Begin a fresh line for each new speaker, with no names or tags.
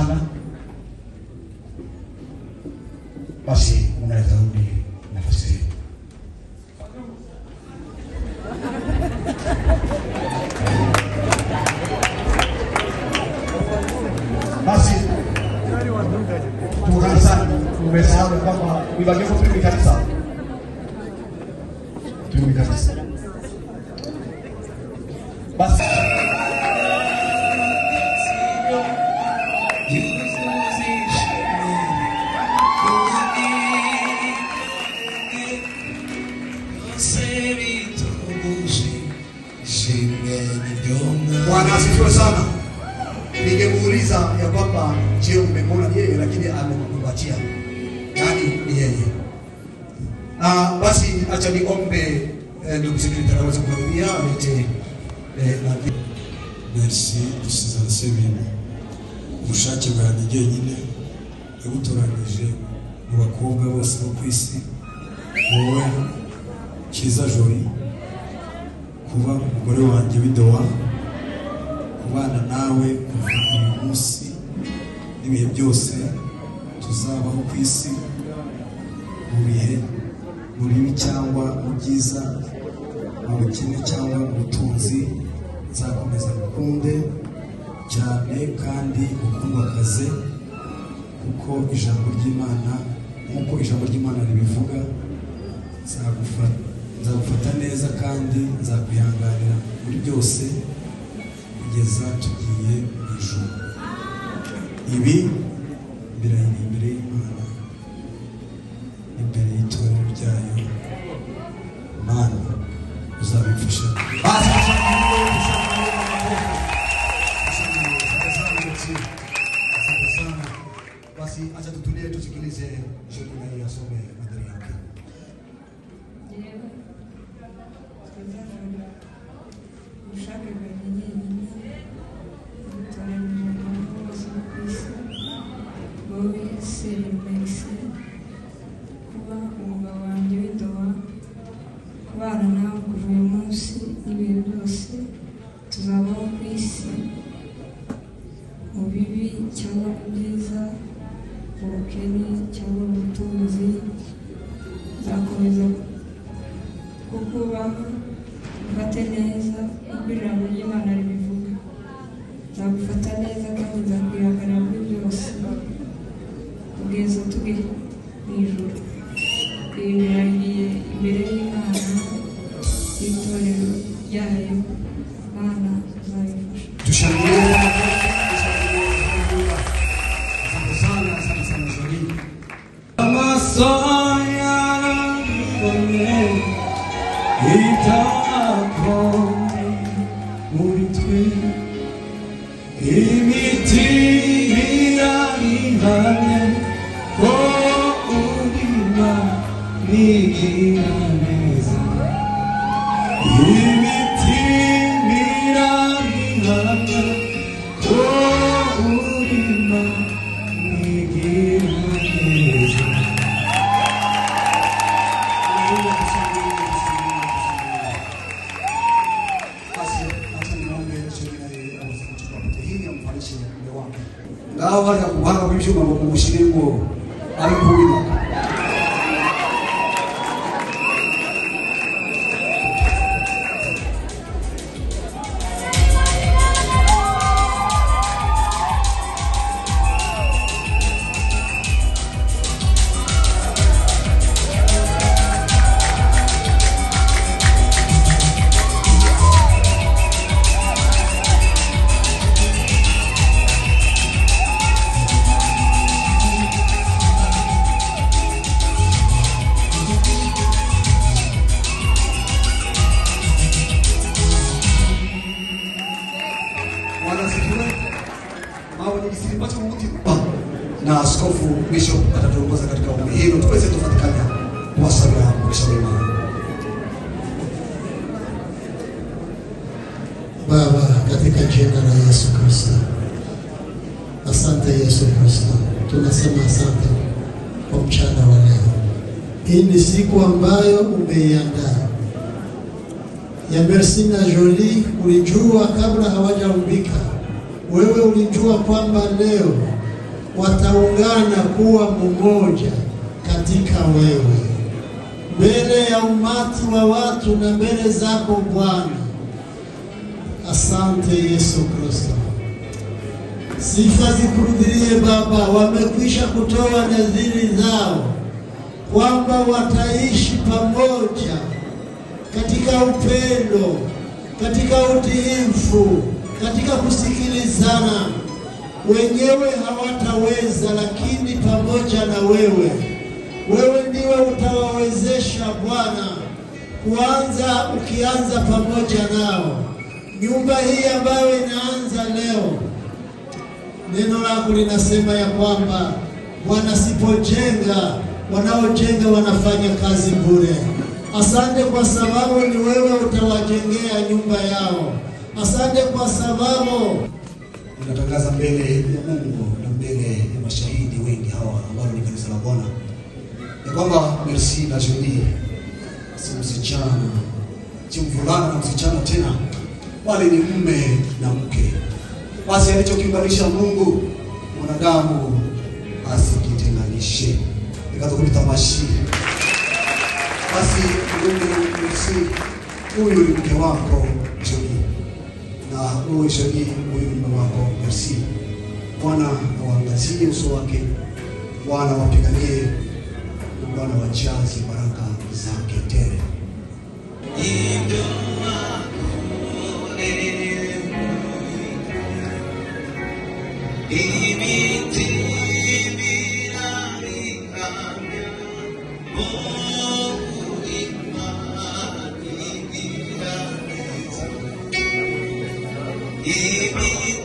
sana. Basi unaweza rudi nafasi hii. Basi tukanisa umesahau kwamba ibaki kwa kanisa. Tuwe kanisa. Basi Bwana asifiwe sana. Ningemuuliza ya kwamba je, umemwona yeye, lakini amekupatia nani ni yeye. Basi acha niombe ndugu sekretari aweze kuhudumia alete na
merci dusize ibintu ubushake bwanjye jyenyine yagutoranije mu bakobwa bose bo ku isi, wowe Kiza Jolie, kuba umugore wanjye w'Idowa, kubana nawe kuva uyu munsi n'ibihe byose tuzabaho ku isi, mu bihe mu bibi cyangwa mu byiza, mu bukene cyangwa mu butunzi, nzakomeza gukunde cyane kandi ukundwakaze, kuko ijambo ry'Imana, nk'uko ijambo ry'Imana ribivuga, nzagufata neza kandi nzakwihanganira muri byose kugeza tugiye mu ijuru. Ibi birahira imbere y'Imana, imbere y'itorero ryayo. Mana uzabifasha.
Basi acha tutulie tusikilize Jolie na yeye asome madhari yake.
Ushake bwanjye nyine utoranije abantu bose ku isi, wowe Serivisi, kuba umugabo wanjye w'Idowa, kubana nawe kuva uyu munsi n'ibihe byose tuzabaho ku isi, mu bibi cyangwa mu byiza, mu bukene cyangwa mu butunzi, nzakomeza kukubaha, ufate neza uko ijambo ry'Imana ribivuga. Nzagufata neza kandi nzakwihanganira muri byose kugeza turi mu ijuru. Ibi birahiye imbere y'Imana n'itorero ryayo. Mana uzabifasha.
Tushangilie. Asante sana Jolie.
Amasoya mbone itakoni muri twe, imitima irihane ko urima nigira neza, imitima irihane ko urima nigira neza.
Ngaho bari kuhanga kw'ibyuma ngo mushiremo ari kuwina. Na askofu Bishop atatuongoza katika ombi hilo, tuweze tufatikanya kuwasalia mwisho wema.
Baba, katika jina la Yesu Kristo, asante Yesu Kristo, tunasema asante kwa mchana wa leo. Hii ni siku ambayo umeiandaa ya Merci na Jolie. Ulijua kabla hawajaumbika, wewe ulijua kwamba leo wataungana kuwa mmoja katika wewe, mbele ya umati wa watu na mbele zako Bwana. Asante Yesu Kristo. Sifa zikurudilie Baba. Wamekwisha kutoa nadhiri zao kwamba wataishi pamoja katika upendo, katika utiifu, katika kusikilizana. Wenyewe hawataweza, lakini pamoja na wewe ndiwe utawawezesha Bwana, ukianza pamoja nao. Nyumba hii ambayo inaanza leo, neno lako linasema ya kwamba wanasipojenga, wanaojenga wanafanya kazi bure. Asante kwa sababu ni wewe utawajengea nyumba yao. Asante kwa sababu
ninatangaza mbele ya Mungu na mbele ya mashahidi wengi hawa ambao ni kanisa la Bwana ya kwamba Merci na Julie si msichana, si mvulana na msichana tena, bali ni mume na mke. Basi alichokiunganisha Mungu, mwanadamu asikitenganishe. Nikatokutamashi. Basi Mungu Merci, huyu ni mke wako Julie, na huyu Julie, huyu ni mume wako Merci. Bwana awaangazie uso wake, Bwana wapiganie, Bwana wajaze baraka zake tele.
Give me